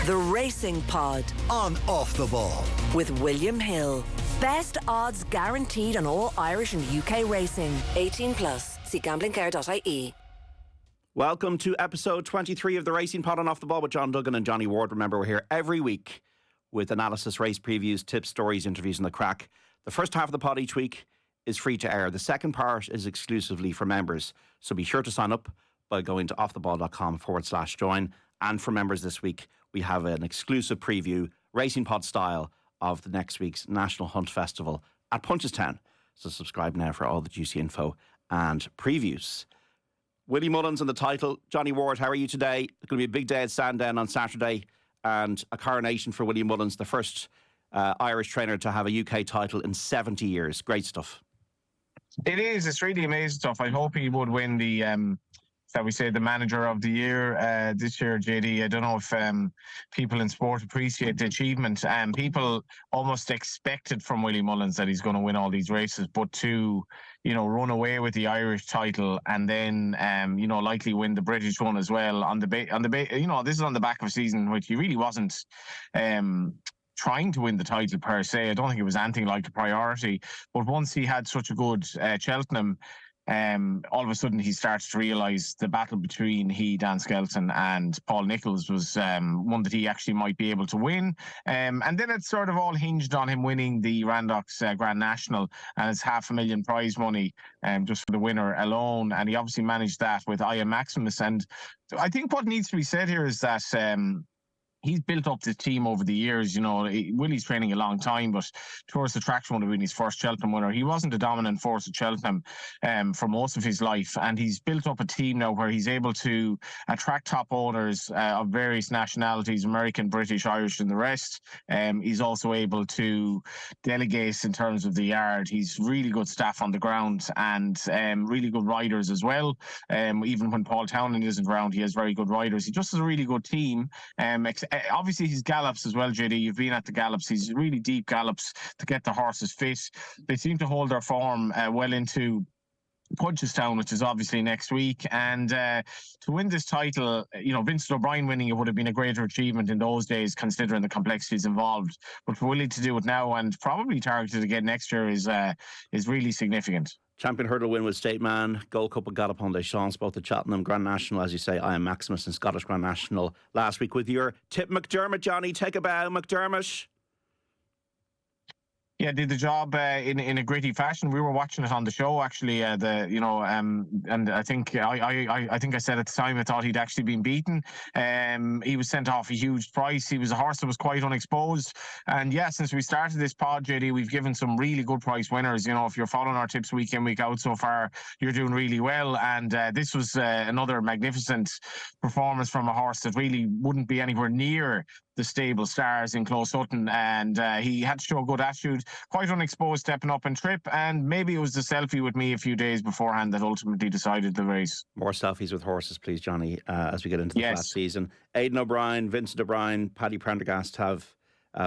The Racing Pod on Off the Ball with William Hill. Best odds guaranteed on all Irish and UK racing. 18 plus. See gamblingcare.ie. Welcome to episode 23 of The Racing Pod on Off the Ball with John Duggan and Johnny Ward. Remember, we're here every week with analysis, race previews, tips, stories, interviews and the crack. The first half of the pod each week is free to air. The second part is exclusively for members. So be sure to sign up by going to offtheball.com/join. And for members this week, we have an exclusive preview, Racing Pod style, of the next week's National Hunt Festival at Punchestown. So subscribe now for all the juicy info and previews. Willie Mullins on the title. Johnny Ward, how are you today? It's going to be a big day at Sandown on Saturday and a coronation for Willie Mullins, the first Irish trainer to have a UK title in 70 years. Great stuff. It is. It's really amazing stuff. I hope he would win the the manager of the year this year, JD. I don't know if people in sport appreciate the achievement. People almost expected from Willie Mullins that he's going to win all these races, but to, run away with the Irish title and then, likely win the British one as well this is on the back of a season which he really wasn't trying to win the title per se. I don't think it was anything like a priority, but once he had such a good Cheltenham, all of a sudden he starts to realise the battle between Dan Skelton and Paul Nicholls was one that he actually might be able to win. And then it sort of all hinged on him winning the Randox Grand National, and it's $500,000 prize money just for the winner alone. And he obviously managed that with I Am Maximus. And I think what needs to be said here is that he's built up this team over the years. Willie's training a long time, but Tourist Attraction would have been his first Cheltenham winner. He wasn't a dominant force at Cheltenham for most of his life, and he's built up a team now where he's able to attract top owners of various nationalities, American, British, Irish and the rest. He's also able to delegate in terms of the yard. He's really good staff on the ground and really good riders as well. Even when Paul Townend isn't around, he has very good riders. He just has a really good team. Obviously his gallops as well, JD. You've been at the gallops. He's really deep gallops to get the horses fit. They seem to hold their form well into Punchestown, which is obviously next week. And to win this title, Vincent O'Brien winning it would have been a greater achievement in those days, considering the complexities involved. But for Willie to do it now and probably targeted again next year is really significant. Champion hurdle win with State Man, Gold Cup and Galopin des Champs, both the Cheltenham Grand National, as you say, I Am Maximus, and Scottish Grand National last week with your tip McDermott. Johnny, take a bow, McDermott. Yeah, did the job in a gritty fashion. We were watching it on the show actually. And I think I said at the time I thought he'd actually been beaten. He was sent off a huge price. He was a horse that was quite unexposed. And yeah, since we started this pod, JD, we've given some really good price winners. If you're following our tips week in, week out so far, you're doing really well. And this was another magnificent performance from a horse that really wouldn't be anywhere near the stable stars in Close Sutton, and he had to show a good attitude, quite unexposed, stepping up and trip, and maybe it was the selfie with me a few days beforehand that ultimately decided the race. More selfies with horses, please, Johnny, as we get into the flat season. Aidan O'Brien, Vincent O'Brien, Paddy Prendergast have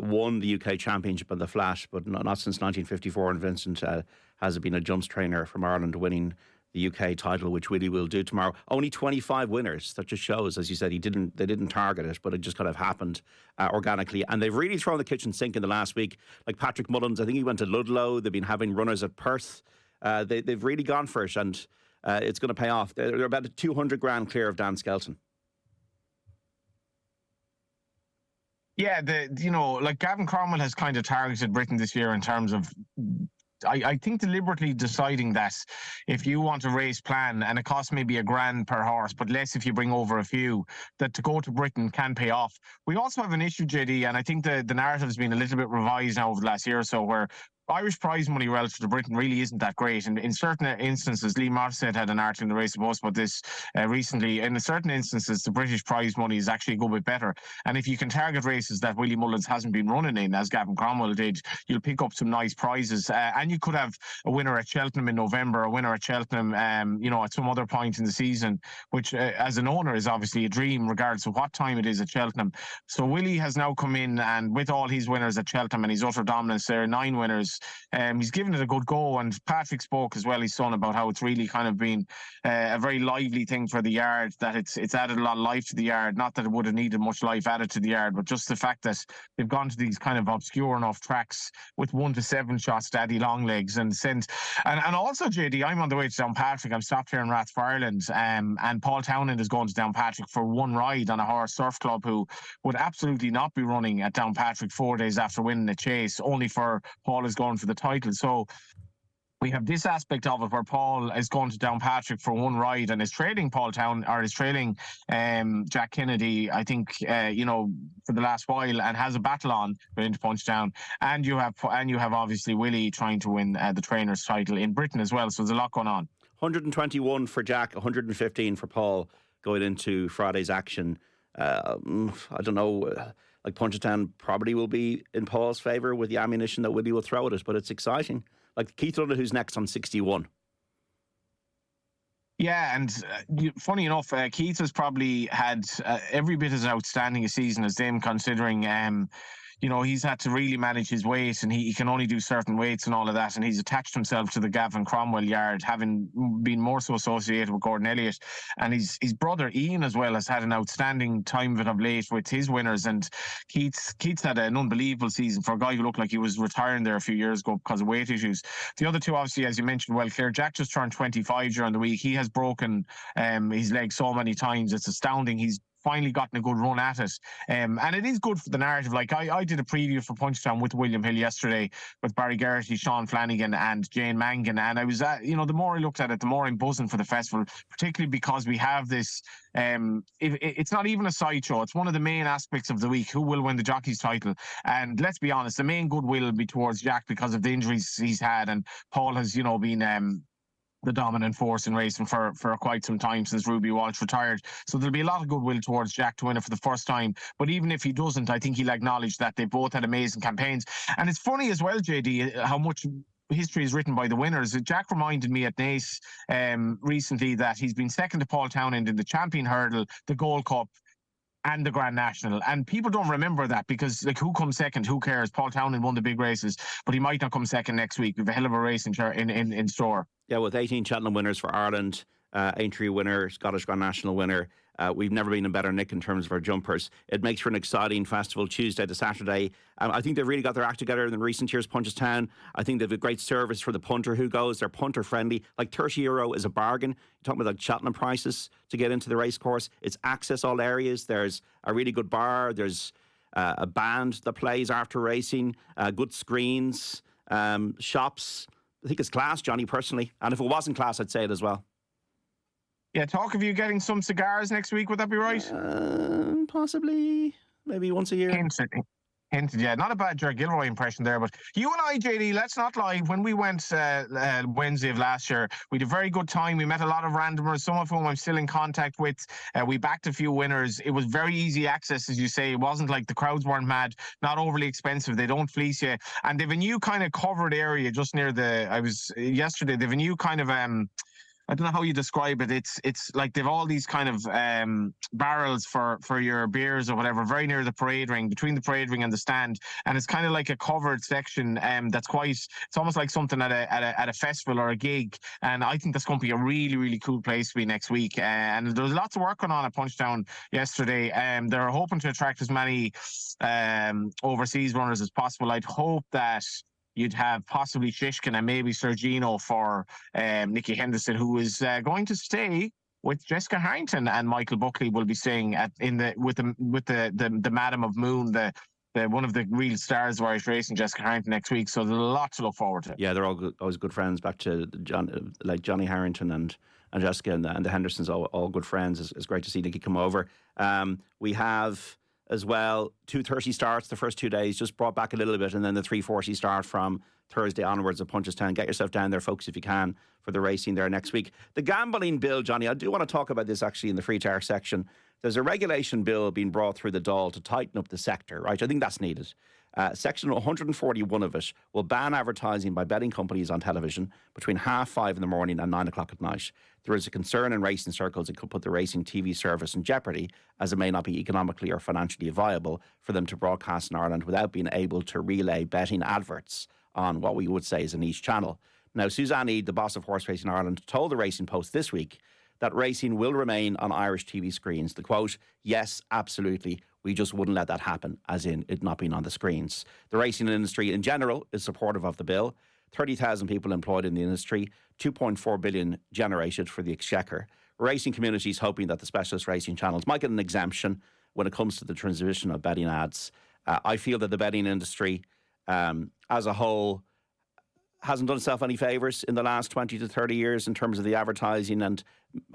won the UK Championship on the flat, but not since 1954, and Vincent has been a jumps trainer from Ireland, winning the UK title, which Willie will do tomorrow. Only 25 winners. That just shows, as you said, they didn't target it, but it just kind of happened organically. And they've really thrown the kitchen sink in the last week. Like Patrick Mullins, I think he went to Ludlow. They've been having runners at Perth. They've really gone for it, and it's going to pay off. They're about 200 grand clear of Dan Skelton. Yeah, Gavin Cromwell has kind of targeted Britain this year in terms of, I think, deliberately deciding that if you want a race plan and it costs maybe $1,000 per horse, but less if you bring over a few, that to go to Britain can pay off. We also have an issue, JD, and I think the narrative has been a little bit revised now over the last year or so, where Irish prize money relative to Britain really isn't that great. And in certain instances, Lee Morissette had an article in the Race of Post about this recently. In certain instances, the British prize money is actually a good bit better. And if you can target races that Willie Mullins hasn't been running in, as Gavin Cromwell did, you'll pick up some nice prizes. And you could have a winner at Cheltenham in November, a winner at Cheltenham, at some other point in the season, which as an owner is obviously a dream, regardless of what time it is at Cheltenham. So Willie has now come in, and with all his winners at Cheltenham and his utter dominance there, 9 winners, years. He's given it a good go, and Patrick spoke as well, his son, about how it's really kind of been a very lively thing for the yard, that it's added a lot of life to the yard. Not that it would have needed much life added to the yard, but just the fact that they've gone to these kind of obscure enough tracks with 1 to 7 shots, daddy long legs, and also, JD, I'm on the way to Downpatrick. I'm stopped here in Rathfarland, and Paul Townend is going to Downpatrick for one ride on a horse, Surf Club, who would absolutely not be running at Downpatrick 4 days after winning the chase, only for Paul is going for the title. So we have this aspect of it where Paul is going to Downpatrick for one ride and is trailing Jack Kennedy, I think, for the last while, and has a battle on into Punchestown. And you have obviously Willie trying to win the trainer's title in Britain as well. So there's a lot going on. 121 for Jack, 115 for Paul going into Friday's action. I don't know. Like, Punchestown probably will be in Paul's favour with the ammunition that Willie will throw at it, but it's exciting. Like Keith London, who's next on 61. Yeah, and funny enough, Keith has probably had every bit as outstanding a season as them, considering he's had to really manage his weight, and he can only do certain weights and all of that, and he's attached himself to the Gavin Cromwell yard, having been more so associated with Gordon Elliott. And his brother Ian as well has had an outstanding time of it of late with his winners, and Keith's had an unbelievable season for a guy who looked like he was retiring there a few years ago because of weight issues. The other two, obviously, as you mentioned, well, Claire, Jack just turned 25 during the week. He has broken his leg so many times, it's astounding. He's finally gotten a good run at it. And it is good for the narrative. Like, I did a preview for Punchestown with William Hill yesterday with Barry Geraghty, Sean Flanagan and Jane Mangan. And I was, the more I looked at it, the more I'm buzzing for the festival, particularly because we have this, it's not even a sideshow. It's one of the main aspects of the week. Who will win the jockey's title? And let's be honest, the main goodwill will be towards Jack because of the injuries he's had. And Paul has, been the dominant force in racing for quite some time since Ruby Walsh retired. So there'll be a lot of goodwill towards Jack to win it for the first time. But even if he doesn't, I think he'll acknowledge that they both had amazing campaigns. And it's funny as well, JD, how much history is written by the winners. Jack reminded me at Naas recently that he's been second to Paul Townend in the Champion Hurdle, the Gold Cup, and the Grand National. And people don't remember that because, like, who comes second? Who cares? Paul Townend won the big races, but he might not come second next week. We have a hell of a race in store. Yeah, with 18 Cheltenham winners for Ireland, Aintree winner, Scottish Grand National winner. We've never been in better nick in terms of our jumpers. It makes for an exciting festival Tuesday to Saturday. I think they've really got their act together in the recent years, Punchestown. I think they've a great service for the punter who goes. They're punter friendly. Like €30 is a bargain. You're talking about like Cheltenham prices to get into the race course. It's access all areas. There's a really good bar. There's a band that plays after racing, good screens, shops. I think it's class, Johnny, personally. And if it wasn't class, I'd say it as well. Yeah, talk of you getting some cigars next week, would that be right? Possibly. Maybe once a year. Hinted, yeah. Not a bad Ger Gilroy impression there, but you and I, JD, let's not lie. When we went Wednesday of last year, we had a very good time. We met a lot of randomers, some of whom I'm still in contact with. We backed a few winners. It was very easy access, as you say. It wasn't like the crowds weren't mad, not overly expensive. They don't fleece you. And they've a new kind of covered area just near yesterday, they've a new kind of I don't know how you describe it. It's like they've all these kind of barrels for your beers or whatever, very near the parade ring, between the parade ring and the stand, and it's kind of like a covered section. That's quite. It's almost like something at a festival or a gig, and I think that's going to be a really, really cool place to be next week. And there's lots of work going on at Punchestown yesterday. They're hoping to attract as many overseas runners as possible. I'd hope that you'd have possibly Shishkin and maybe Sergino for Nicky Henderson, who is going to stay with Jessica Harrington, and Michael Buckley will be staying with the Madam of Moon, the one of the real stars of Irish racing, Jessica Harrington, next week. So there's a lot to look forward to. Yeah, they're always good friends. Back to Johnny Harrington and Jessica and the Hendersons, all good friends. It's great to see Nicky come over. We have as well 2:30 starts the first 2 days, just brought back a little bit, and then the 3:40 start from Thursday onwards at Punchestown. Get yourself down there, folks, if you can, for the racing there next week. The gambling bill, Johnny, I do want to talk about this actually in the free tire section. There's a regulation bill being brought through the Dáil to tighten up the sector, right? I think that's needed. Section 141 of it will ban advertising by betting companies on television between 5:30 in the morning and 9 o'clock at night. There is a concern in racing circles it could put the racing TV service in jeopardy, as it may not be economically or financially viable for them to broadcast in Ireland without being able to relay betting adverts on what we would say is a niche channel. Now, Suzanne Eade, the boss of Horse Racing Ireland, told the Racing Post this week that racing will remain on Irish TV screens. The quote, yes, absolutely. We just wouldn't let that happen, as in it not being on the screens. The racing industry in general is supportive of the bill. 30,000 people employed in the industry, 2.4 billion generated for the exchequer. Racing communities hoping that the specialist racing channels might get an exemption when it comes to the transition of betting ads. I feel that the betting industry as a whole hasn't done itself any favours in the last 20 to 30 years in terms of the advertising, and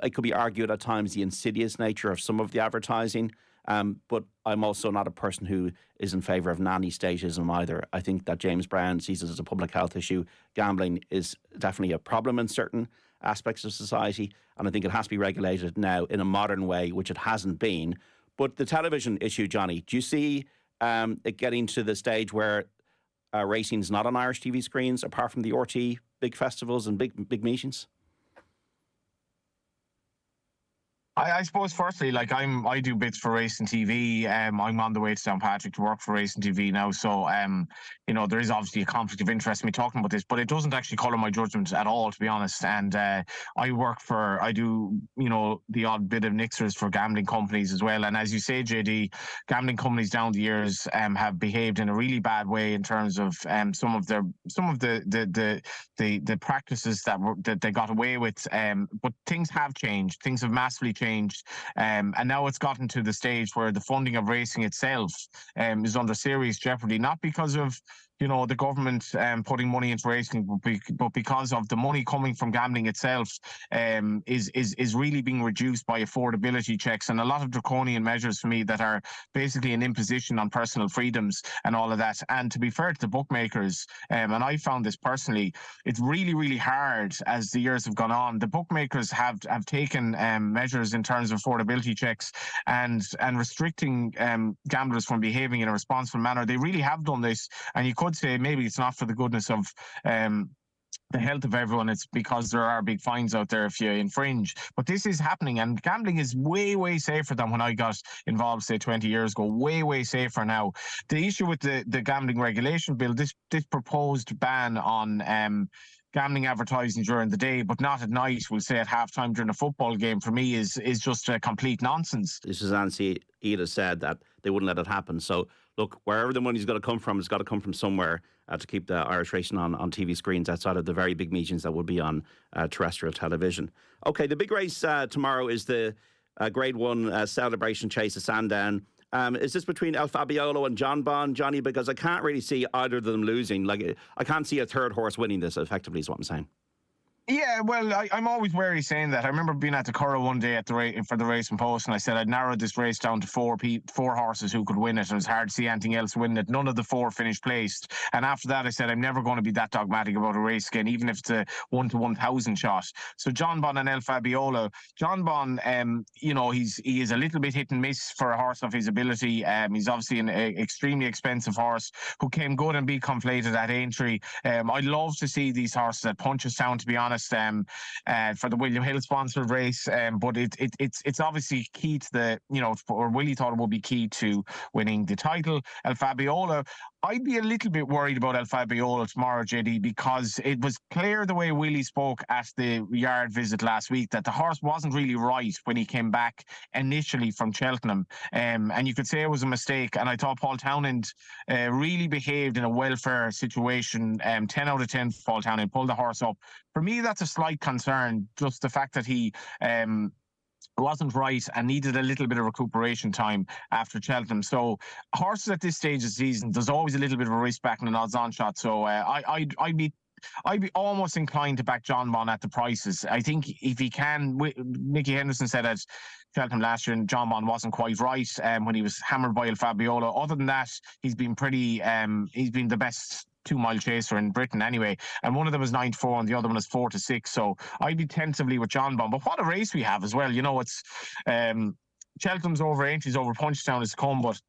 it could be argued at times the insidious nature of some of the advertising. But I'm also not a person who is in favour of nanny statism either. I think that James Brown sees it as a public health issue. Gambling is definitely a problem in certain aspects of society, and I think it has to be regulated now in a modern way, which it hasn't been. But the television issue, Johnny, do you see it getting to the stage where racing's not on Irish TV screens, apart from the RT big festivals and big meetings? I suppose firstly, like I do bits for Racing TV. I'm on the way to St. Patrick to work for Racing TV now. So there is obviously a conflict of interest in me talking about this, but it doesn't actually colour my judgment at all, to be honest. And I do the odd bit of nixers for gambling companies as well. And as you say, JD, gambling companies down the years have behaved in a really bad way in terms of some of the practices that they got away with. But things have changed. Things have massively changed. And now it's gotten to the stage where the funding of racing itself is under serious jeopardy, not because of the government putting money into racing, but because of the money coming from gambling itself is really being reduced by affordability checks and a lot of draconian measures for me that are basically an imposition on personal freedoms and all of that. And to be fair to the bookmakers, and I found this personally, it's really, really hard as the years have gone on. The bookmakers have taken measures in terms of affordability checks and restricting gamblers from behaving in a responsible manner. They really have done this, and you could say maybe it's not for the goodness of the health of everyone. It's because there are big fines out there if you infringe. But this is happening, and gambling is way, way safer than when I got involved, say, 20 years ago. Way, way safer now. The issue with the gambling regulation bill, this proposed ban on gambling advertising during the day, but not at night, we'll say at halftime during a football game, for me is just a complete nonsense. Suzanne Eade said that they wouldn't let it happen. So, look, wherever the money's got to come from, it's got to come from somewhere to keep the Irish racing on TV screens outside of the very big meetings that would be on terrestrial television. OK, the big race tomorrow is the Grade 1 Celebration Chase of Sandown. Is this between El Fabiolo and John Bon, Johnny? Because I can't really see either of them losing. Like, I can't see a third horse winning this, effectively, is what I'm saying. Yeah, well, I'm always wary saying that. I remember being at the Curragh one day for the Racing Post, and I said I'd narrowed this race down to four horses who could win it, and it was hard to see anything else win it. None of the four finished placed. And after that, I said I'm never going to be that dogmatic about a race again, even if it's a 1 to 1,000 shot. So John Bon and El Fabiolo. John Bon, he is a little bit hit and miss for a horse of his ability. He's obviously an extremely expensive horse who came good and be conflated at Aintree. I'd love to see these horses at Punchestown, to be honest. For the William Hill sponsored race, but it's obviously key to or Willie thought it would be key to winning the title. El Fabiolo, I'd be a little bit worried about El Fabiolo tomorrow, JD, because it was clear the way Willie spoke at the yard visit last week that the horse wasn't really right when he came back initially from Cheltenham, and you could say it was a mistake. And I thought Paul Townend really behaved in a welfare situation. 10 out of 10 for Paul Townend, pulled the horse up. For me, that's a slight concern, just the fact that he wasn't right and needed a little bit of recuperation time after Cheltenham. So horses at this stage of the season, there's always a little bit of a risk backing an odds-on shot. So I'd be almost inclined to back John Bon at the prices. I think if he can, Nicky Henderson said at Cheltenham last year, and John Bon wasn't quite right when he was hammered by El Fabiolo. Other than that, he's been the best 2-mile chaser in Britain anyway, and one of them is 9-4 and the other one is 4-6. So I'd be tentatively with John Bon. But what a race we have as well. It's Cheltenham's over, Aintree's over, Punchestown is to come, but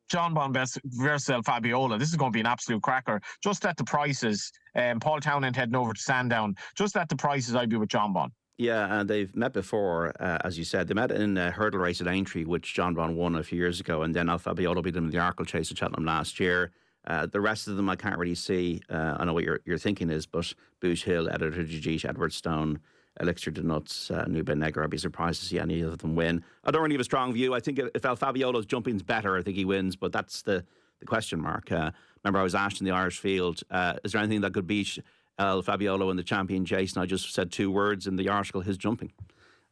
John Bon versus El Fabiolo, this is going to be an absolute cracker. Just at the prices, Paul Townend heading over to Sandown, just at the prices, I'd be with John Bon. Yeah, and they've met before, as you said. They met in a hurdle race at Aintree, which John Bon won a few years ago, and then El Fabiolo beat him in the Arkle Chase at Cheltenham last year. The rest of them I can't really see. I know what your thinking is, but Boosh Hill, Editor Jijish, Edward Stone, Elixir de Nuts, Nubin Negro, I'd be surprised to see any of them win. I don't really have a strong view. I think if El Fabiolo's jumping's better, I think he wins, but that's the question mark. Remember, I was asked in the Irish field, is there anything that could beat El Fabiolo in the champion chase? And I just said 2 words in the article, his jumping.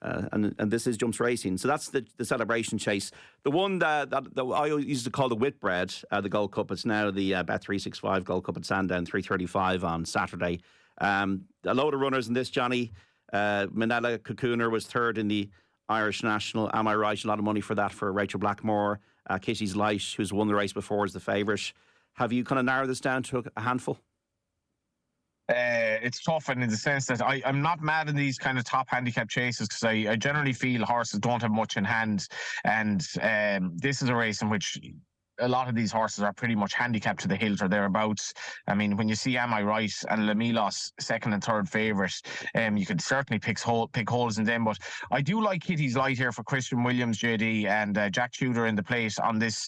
And this is jumps racing. So that's the celebration chase. The one that I used to call the Whitbread, the Gold Cup. It's now the Bet365 Gold Cup at Sandown, 3:35 on Saturday. A load of runners in this, Johnny. Manella Cocooner was third in the Irish National. Am I right? A lot of money for that for Rachel Blackmore. Kitty's Light, who's won the race before, is the favourite. Have you kind of narrowed this down to a handful? It's tough, and in the sense that I'm not mad in these kind of top handicap chases, because I generally feel horses don't have much in hand, and this is a race in which a lot of these horses are pretty much handicapped to the hilt or thereabouts. I mean, when you see Am I Right and Lamilos second and third favourite, you could certainly pick holes in them. But I do like Kitty's Light here for Christian Williams, JD, and Jack Tudor in the place on this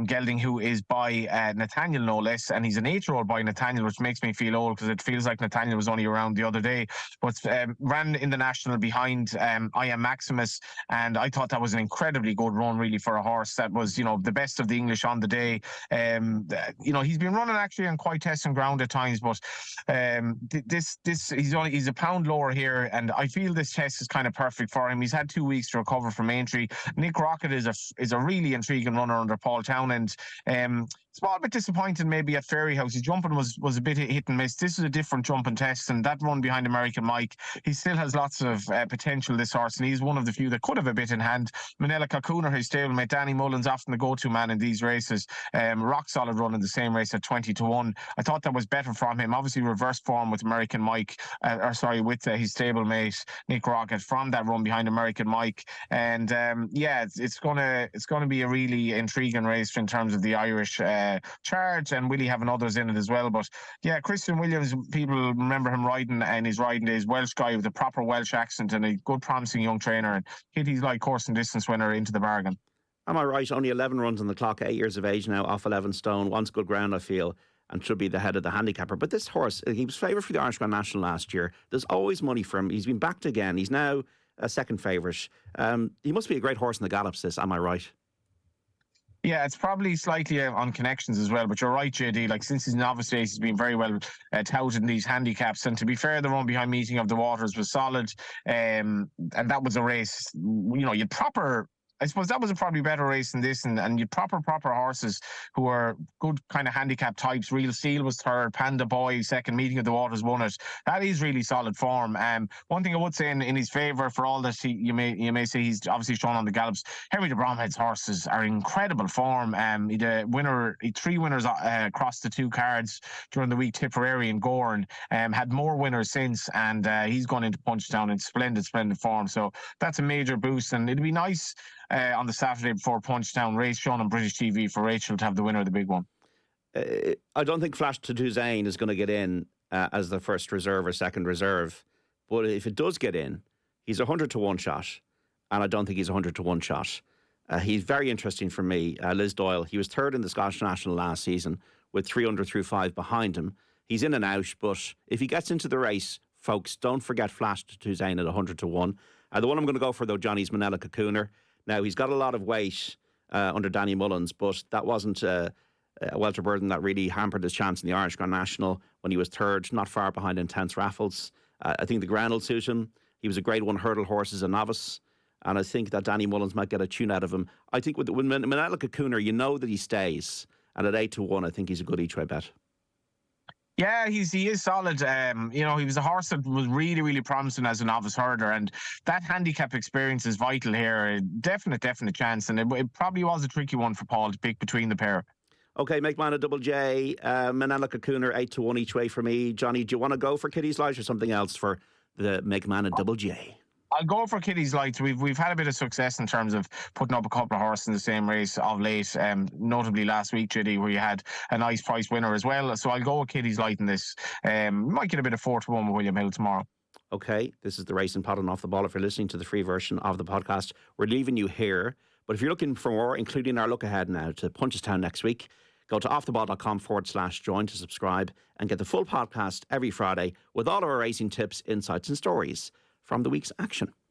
gelding, who is by Nathaniel, no less, and he's an 8-year-old by Nathaniel, which makes me feel old because it feels like Nathaniel was only around the other day. But ran in the National behind I Am Maximus, and I thought that was an incredibly good run, really, for a horse that was, the best of the English on the day. He's been running actually on quite testing ground at times, but he's a pound lower here, and I feel this test is kind of perfect for him. He's had 2 weeks to recover from Aintree. Nick Rocket is a really intriguing runner under Paul Townend. Small bit disappointing maybe at Fairyhouse. His jumping was a bit hit and miss. This is a different jumping test, and that run behind American Mike, he still has lots of potential, this horse, and he's one of the few that could have a bit in hand. Manella Cocooner, his stablemate, Danny Mullins, often the go-to man in these races. Rock solid run in the same race at 20-1. I thought that was better from him. Obviously reverse form with American Mike, with his stablemate Nick Rocket from that run behind American Mike. And it's gonna be a really intriguing race in terms of the Irish charge, and Willie having others in it as well. But yeah, Christian Williams, people remember him riding in his riding days, Welsh guy with a proper Welsh accent and a good promising young trainer, and Kitty's Like course and distance winner into the bargain. Am I right? Only 11 runs on the clock, 8 years of age now, off 11 stone, wants good ground, I feel, and should be the head of the handicapper. But this horse, he was favourite for the Irish Grand National last year. There's always money for him. He's been backed again. He's now a second favourite. He must be a great horse in the gallops, this, am I right? Yeah, it's probably slightly on connections as well, but you're right, JD. Like, since his novice days, he's been very well touted in these handicaps. And to be fair, the run behind Meeting of the Waters was solid, and that was a race. You'd proper. I suppose that was a probably better race than this, and you proper horses who are good kind of handicap types. Real Steel was third, Panda Boy second, Meeting of the Waters won it. That is really solid form. One thing I would say in his favour, for all that you may say he's obviously shown on the gallops, Henry de Bromhead's horses are in incredible form. He 3 winners across the 2 cards during the week, Tipperary and Gorn. Had more winners since, and he's gone into Punchestown in splendid form. So that's a major boost, and it'd be nice on the Saturday before Punchestown race shown on British TV for Rachel to have the winner of the big one. I don't think Flash to Zane is going to get in as the first reserve or second reserve, but if it does get in, he's 100-1 shot, and I don't think he's 100-1 shot. He's very interesting for me. Liz Doyle, he was third in the Scottish National last season with 300-5 behind him. He's in and out, but if he gets into the race, folks, don't forget Flash to Zane at 100-1. The one I'm going to go for, though, Johnny, is Manella Cocooner. Now, he's got a lot of weight under Danny Mullins, but that wasn't a welter burden that really hampered his chance in the Irish Grand National when he was third, not far behind Intense Raffles. I think the ground will suit him. He was a grade 1 hurdle horse as a novice, and I think that Danny Mullins might get a tune out of him. I think with Manella Cocooner, you know that he stays, and at 8-1, I think he's a good each-way bet. Yeah, he is solid. He was a horse that was really, really promising as a novice herder, and that handicap experience is vital here. A definite chance, and it probably was a tricky one for Paul to pick between the pair. Okay, make mine a double J. Manella Cocooner, 8-1 each way for me. Johnny, do you want to go for Kitty's Light or something else for the make man a double J? I'll go for Kitty's Light. We've had a bit of success in terms of putting up a couple of horses in the same race of late, notably last week, JD, where you had a nice price winner as well. So I'll go with Kitty's Light in this. Might get a bit of 4-1 with William Hill tomorrow. Okay, this is the Racing Pod on Off the Ball. If you're listening to the free version of the podcast, we're leaving you here. But if you're looking for more, including our look ahead now to Punchestown next week, Go to offtheball.com/join to subscribe and get the full podcast every Friday with all of our racing tips, insights and stories from the week's action.